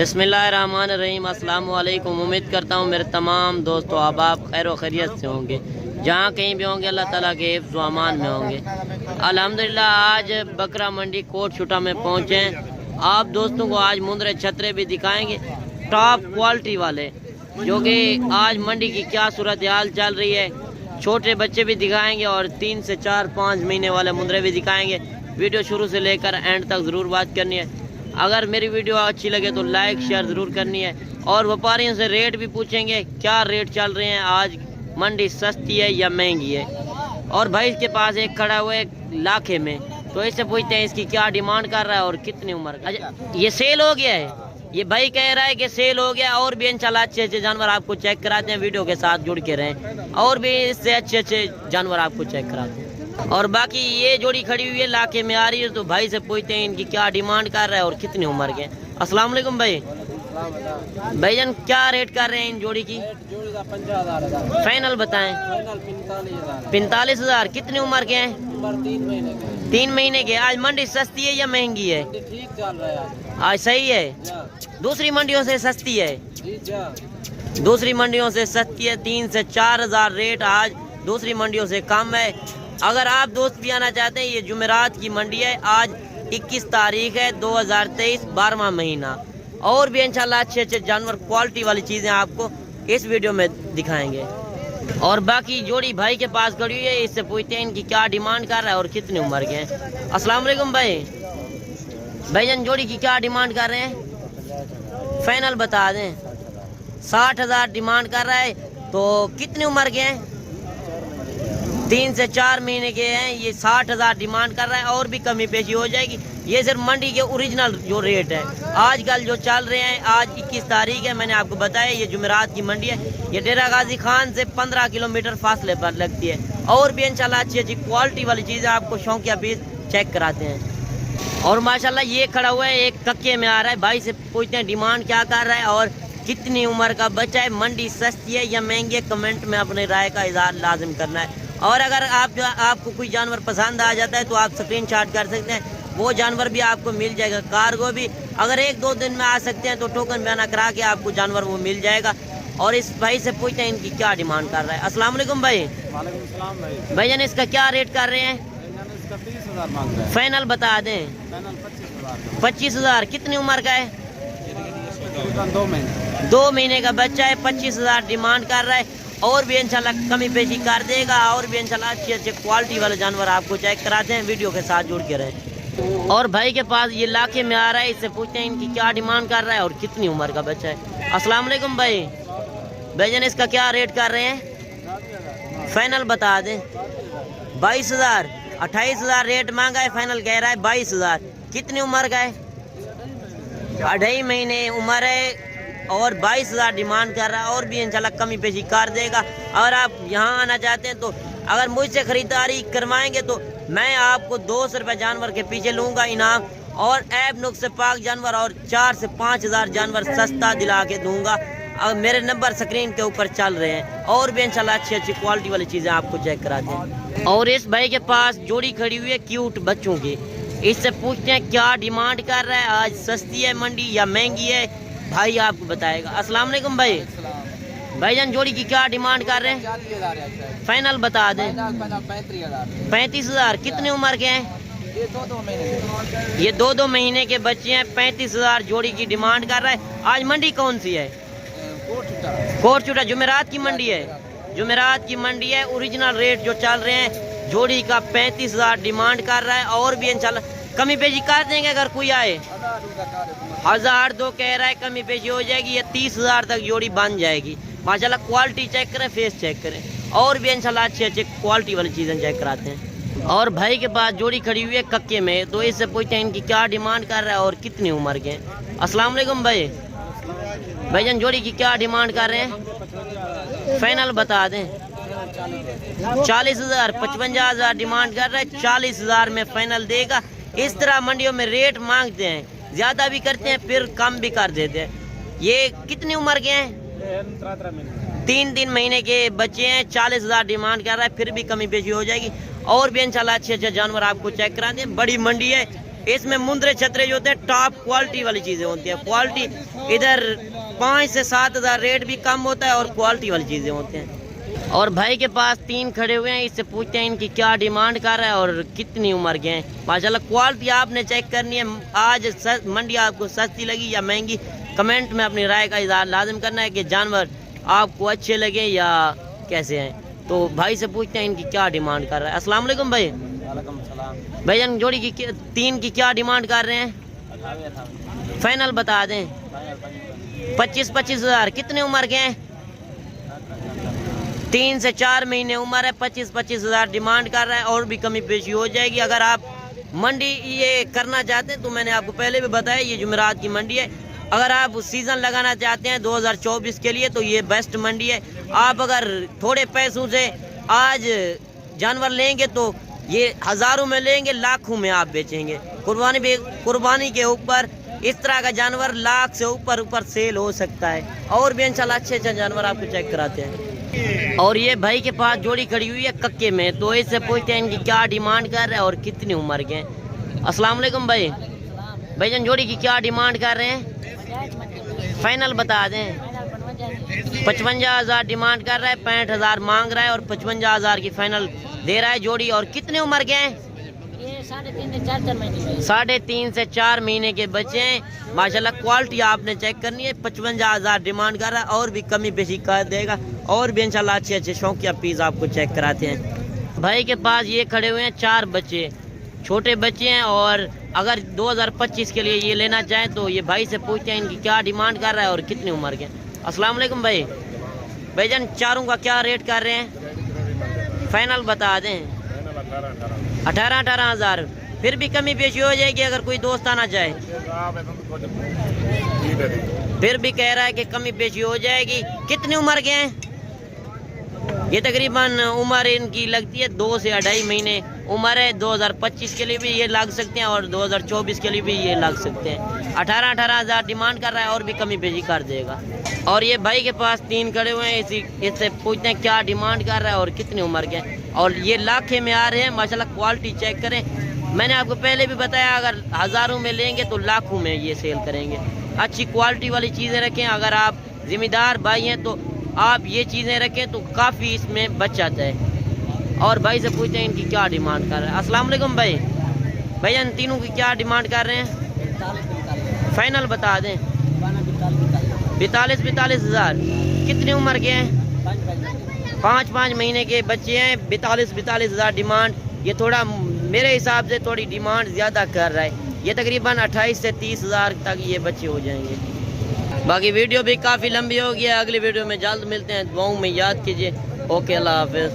बिस्मिल्लाहिर्रहमानिर्रहीम। अस्सलाम वालेकुम। उम्मीद करता हूँ मेरे तमाम दोस्तों अहबाब खैर व खैरियत से होंगे, जहाँ कहीं भी होंगे अल्लाह ताला के हिफ्ज़ व अमान में होंगे। अल्हम्दुलिल्लाह आज बकरा मंडी कोट छुटा में पहुँचे हैं। आप दोस्तों को आज मुंदरे छतरे भी दिखाएंगे टॉप क्वालिटी वाले, जो कि आज मंडी की क्या सूरत हाल चल रही है। छोटे बच्चे भी दिखाएंगे और 3 से 4-5 महीने वाले मुंदरे भी दिखाएंगे। वीडियो शुरू से लेकर एंड तक ज़रूर बात करनी है। अगर मेरी वीडियो अच्छी लगे तो लाइक शेयर ज़रूर करनी है। और व्यापारियों से रेट भी पूछेंगे, क्या रेट चल रहे हैं आज, मंडी सस्ती है या महंगी है। और भाई के पास एक खड़ा हुआ है लाखे में, तो इससे पूछते हैं इसकी क्या डिमांड कर रहा है और कितनी उम्र। अच्छा, ये सेल हो गया है, ये भाई कह रहा है कि सेल हो गया। और भी इंशाल्लाह अच्छे अच्छे जानवर आपको चेक कराते हैं, वीडियो के साथ जुड़ के रहें। और भी इससे अच्छे अच्छे जानवर आपको चेक कराते हैं। और बाकी ये जोड़ी खड़ी हुई है लाखे में आ रही है, तो भाई से पूछते हैं इनकी क्या डिमांड कर रहा है और कितनी उम्र के। अस्सलाम वालेकुम भाई। भाईजान क्या रेट कर रहे हैं इन जोड़ी की? फाइनल बताएं। 45,000। कितनी उम्र के हैं? 3 महीने के। आज मंडी सस्ती है या महंगी है? ठीक चल रहा है आज सही है, दूसरी मंडियों से सस्ती है। दूसरी मंडियों से सस्ती है। 3 से 4,000 रेट आज दूसरी मंडियों से कम है। अगर आप दोस्त भी आना चाहते हैं, ये जुमेरात की मंडी है। आज 21 तारीख है 2023, 12वां महीना। और भी इंशाल्लाह अच्छे अच्छे जानवर क्वालिटी वाली चीज़ें आपको इस वीडियो में दिखाएंगे। और बाकी जोड़ी भाई के पास खड़ी हुई है, इससे पूछते हैं इनकी क्या डिमांड कर रहा है और कितनी उम्र के हैं। अस्सलाम वालेकुम भाई। भाईजान जोड़ी की क्या डिमांड कर रहे हैं? फाइनल बता दें। 60,000 डिमांड कर रहा है। तो कितनी उम्र के हैं? 3 से 4 महीने के हैं। ये 60,000 डिमांड कर रहा है, और भी कमी पेशी हो जाएगी। ये सिर्फ मंडी के ओरिजिनल जो रेट है आजकल जो चल रहे हैं। आज 21 तारीख है, मैंने आपको बताया ये जुमेरात की मंडी है। ये डेरा गाजी खान से 15 किलोमीटर फासले पर लगती है। और भी इंशाल्लाह अच्छी अच्छी क्वालिटी वाली चीज़ें आपको शौकिया पीस चेक कराते हैं। और माशाल्लाह ये खड़ा हुआ है एक कक्के में आ रहा है। भाई से पूछते हैं डिमांड क्या कर रहा है और कितनी उम्र का बच्चा है। मंडी सस्ती है या महंगी है, कमेंट में अपनी राय का इजहार लाजिम करना है। और अगर आपको कोई जानवर पसंद आ जाता है तो आप स्क्रीनशॉट कर सकते हैं, वो जानवर भी आपको मिल जाएगा। कार्गो भी अगर 1-2 दिन में आ सकते हैं तो टोकन बयाना करा के आपको जानवर वो मिल जाएगा। और इस भाई से पूछते हैं इनकी क्या डिमांड कर रहा है। अस्सलाम वालेकुम भाई। वालेकुम सलाम भाई। भाईजान इसका क्या रेट कर रहे हैं? इसका 30,000 मांग रहा है। फाइनल बता दें। 25,000। कितनी उम्र का है? 2 महीने का बच्चा है। 25,000 डिमांड कर रहा है। और भी इंशाल्लाह कमी पेशी कर देगा। और भी इंशाल्लाह अच्छे अच्छे क्वालिटी वाले जानवर आपको चेक कराते हैं, वीडियो के साथ जुड़ के रहें। और भाई के पास ये लाखे में आ रहा है, इससे पूछते हैं इनकी क्या डिमांड कर रहा है और कितनी उम्र का बच्चा है। अस्सलाम वालेकुम भाई। भाईजान इसका क्या रेट कर रहे हैं? फाइनल बता दें। 22,000। 28,000 रेट मांगा है, फाइनल कह रहा है 22,000। कितनी उम्र का है? 2.5 महीने उम्र है और 22,000 डिमांड कर रहा है। और भी इंशाल्लाह कमी पेशी कर देगा। अगर आप यहाँ आना चाहते हैं तो अगर मुझसे खरीदारी करवाएंगे तो मैं आपको 200 रुपये जानवर के पीछे लूँगा इनाम। और ऐब नुक्स पाक जानवर और 4 से 5,000 जानवर सस्ता दिला के दूँगा। अब मेरे नंबर स्क्रीन के ऊपर चल रहे हैं। और भी इंशाल्लाह अच्छी अच्छी क्वालिटी वाली चीज़ें आपको चेक कराते हैं। और इस भाई के पास जोड़ी खड़ी हुई है क्यूट बच्चों की, इससे पूछते हैं क्या डिमांड कर रहा है, आज सस्ती है मंडी या महंगी है, भाई आपको बताएगा। अस्सलाम वालेकुम भाई। भाईजान जोड़ी की क्या डिमांड कर रहे हैं? फाइनल बता दें। 35,000। कितनी उम्र के हैं? ये 2-2 महीने के बच्चे हैं। 35,000 जोड़ी की डिमांड कर रहा है। आज मंडी कौन सी है? कोट छुटा। जुमेरात की मंडी है। जुमेरात की मंडी है। ओरिजिनल रेट जो चल रहे हैं जोड़ी का 35,000 डिमांड कर रहा है। और भी इंशाल्लाह कमी पेशी कर देंगे अगर कोई आए। 1,002 कह रहा है, कमी पेशी हो जाएगी। ये 30,000 तक जोड़ी बन जाएगी। माशाल्लाह क्वालिटी चेक करें, फेस चेक करें। और भी इंशाल्लाह अच्छे अच्छे क्वालिटी वाली चीज़ें चेक कराते हैं। और भाई के पास जोड़ी खड़ी हुई है कक्के में, तो इससे पूछते हैं इनकी क्या डिमांड कर रहा है और कितनी उम्र के। अस्सलाम वालेकुम भाई। भाईजान जोड़ी की क्या डिमांड कर रहे हैं? फाइनल बता दें। 40,000। 55,000 डिमांड कर रहा है। 40,000 में फाइनल देगा। इस तरह मंडियों में रेट मांगते हैं, ज़्यादा भी करते हैं फिर कम भी कर देते हैं। ये कितनी उम्र के हैं? 3 महीने के बच्चे हैं। 40,000 डिमांड कर रहा है, फिर भी कमी पेशी हो जाएगी। और भी इंशाल्लाह अच्छे अच्छे जानवर आपको चेक कराते हैं। बड़ी मंडी है, اس میں مندرے چھترے جو ہوتے ہیں ٹاپ کوالٹی والی چیزیں ہوتی ہیں. کوالٹی ادھر 5 سے 7 ہزار ریٹ بھی کم ہوتا ہے اور کوالٹی والی چیزیں ہوتی ہیں. اور بھائی کے پاس 3 کھڑے ہوئے ہیں, اس سے پوچھتے ہیں ان کی کیا ڈیمانڈ کر رہا ہے اور کتنی عمر کے ہیں. ماشاءاللہ کوالٹی آپ نے چیک کرنی ہے. آج منڈی آپ کو سستی لگی یا مہنگی, کمنٹ میں اپنی رائے کا اظہار لازم کرنا ہے کہ جانور آپ کو اچھے لگے یا کیسے ہیں. تو بھائی سے پوچھتے ہیں ان کی کیا ڈیمانڈ کر رہا ہے. السلام علیکم بھائی. وعلیکم السلام. بھائی جان جوڑی کی 3 کی کیا ڈیمانڈ کر رہے ہیں؟ فائنل بتا دیں. 25 ہزار. کتنے عمر کے ہیں؟ 3 سے 4 مہینے عمر ہے. 25 ہزار ڈیمانڈ کر رہا ہے, اور بھی کمی پیشی ہو جائے گی. اگر آپ منڈی یہ کرنا چاہتے ہیں تو میں نے آپ کو پہلے بھی بتایا یہ جمعرات کی منڈی ہے. اگر آپ سیزن لگانا چاہتے ہیں 2024 کے لیے تو یہ بیسٹ منڈی ہے. آپ اگر تھوڑے پیسوں سے آج جانور لیں گے تو یہ ہزاروں میں لیں گے, لاکھوں میں آپ بیچیں گے. قربانی کے اوپر اس طرح کا جانور لاکھ سے اوپر سیل ہو سکتا ہے. اور بھی انشاءاللہ اچھے جانور آپ کو چیک کراتے ہیں. اور یہ بھائی کے پاس جوڑی کھڑی ہوئی ہے ککے میں, تو اس سے پوچھتے ہیں ان کی کیا ڈیمانڈ کر رہے ہیں اور کتنی عمر کے ہیں. السلام علیکم بھائی. بھائی جان جوڑی کی کیا ڈیمانڈ کر رہے ہیں؟ فائنل بتا دیں. 55 ہزار ڈیمانڈ کر رہا ہے, 65 ہزار مانگ رہا ہے اور 55 ہزار کی فائنل دے رہا ہے جوڑی. اور کتنے عمر کے ہیں؟ 3.5 سے 4 مہینے کے بچے ہیں. ماشاءاللہ کوالٹی آپ نے چیک کرنی ہے. 55 ہزار ڈیمانڈ کر رہا ہے, اور بھی کمی بیشی کر دے گا. اور بھی انشاءاللہ اچھے شوقیہ پیس آپ کو چیک کراتے ہیں. بھائی کے پاس یہ کھڑے ہوئے ہیں 4 بچے, چھوٹے بچے ہیں. اور اگر 2025 کے لیے یہ لینا چاہیں تو یہ بھائی سے پوچھتے ہیں ان کی کیا ڈیمانڈ کر رہا ہے اور کتنی عمر کے. السلام علیکم بھائی. بھائی جان چاروں کا کیا ریٹ کر رہے ہیں؟ فائنل بتا دیں. 18 ہزار. پھر بھی کمی پیشی ہو جائے گی اگر کوئی دوست آنا چاہے. پھر بھی کہہ رہا ہے کہ کمی پیشی ہو جائے گی. کتنی عمر کے ہیں؟ یہ تقریباً عمر ان کی لگتی ہے 2 سے 2.5 مہینے عمر ہے. 2025 کے لیے بھی یہ لگ سکتے ہیں اور 2024 کے لیے بھی یہ لگ سکتے ہیں. 18 ہزار ڈیمانڈ کر رہا ہے, اور بھی کمی پیشی کر دے گا. اور یہ بھائی کے پاس 3 کھڑے ہوئے ہیں, اس سے پوچھتے ہیں کیا ڈیمانڈ کر رہا ہے اور کتنی عمر کے ہیں. اور یہ لاکھے میں آ رہے ہیں. ماشاءاللہ کوالٹی چیک کریں. میں نے آپ کو پہلے بھی بتایا اگر ہزاروں میں لیں گے تو لاکھوں میں یہ سیل کریں گے. اچھی کوالٹی والی چیزیں رکھیں. اگر آپ ذمہ دار بھائی ہیں تو آپ یہ چیزیں رکھیں تو کافی اس میں بچ جاتا ہے. اور بھائی سے پوچھتے ہیں ان کی کیا ڈیمانڈ کر رہے ہیں. السلام علیکم بھائی. بھائی ان تینوں کی کیا ڈیمانڈ کر رہے ہیں؟ فائنل بتا دیں. 42 ہزار. کتنی عمر کے ہیں؟ 5 مہینے کے بچے ہیں. 42 ہزار ڈیمانڈ. یہ تھوڑا میرے حساب سے تھوڑی ڈیمانڈ زیادہ کر رہا ہے. یہ تقریباً 28 سے 30 ہزار تک یہ بچے ہو جائیں گے. باقی ویڈیو بھی کافی لمبی ہو گیا. اگلی ویڈیو میں جلد ملتے ہیں. دعاؤں میں یاد کیجیے. اوکے اللہ حافظ.